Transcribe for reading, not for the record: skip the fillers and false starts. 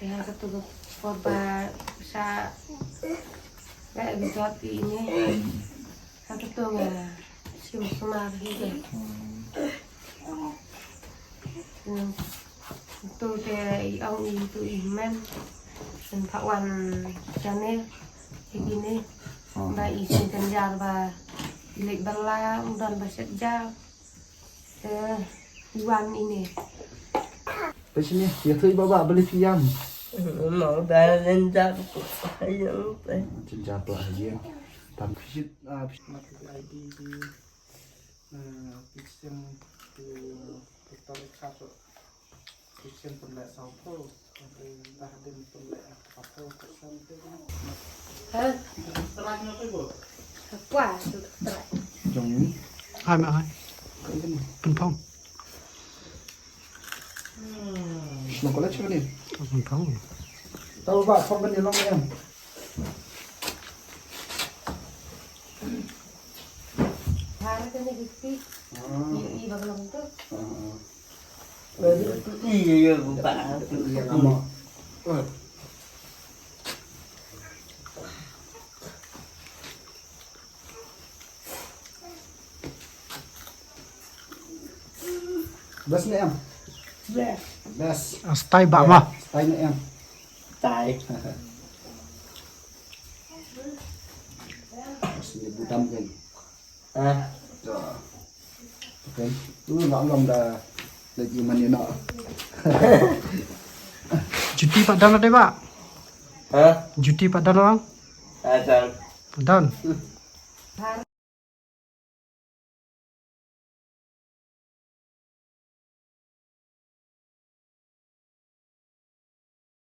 Ya ketutup korban bisa kayak gitu ini satu tuh nggak semar gitu. Itu dari ông itu iman dan Pak Wan Chanel kayak gini Mbak izin kenjar và lịch bala dan baset jam Iwan ini. Di sini ya tuh bapak beli ayam. Mau balen jam ayam teh. Jenjang lah ya. Tapi visit mati ID di kitchen total satu kitchen pembuat sampel dah ada pembuat apa sampai Hah? terangnya apa bu? Kuat tuh terang. trong những Hai mẹ ơi, cái này Bình Phong, nó có lách chưa này. Bình Phong. Tao bạn không bên này long em. Hari ini gitu. Ini bakal untuk. Iya Pak. Iya lama. Best này em. Dạ. Best. Stay bạ mà. Tay nữa em. Tại Sini budam kan. à Oke. Nó lòng đã được gì mà nọ. Cuti Padang ada Pak? hả? Cuti Padang orang? À, Padang. Hari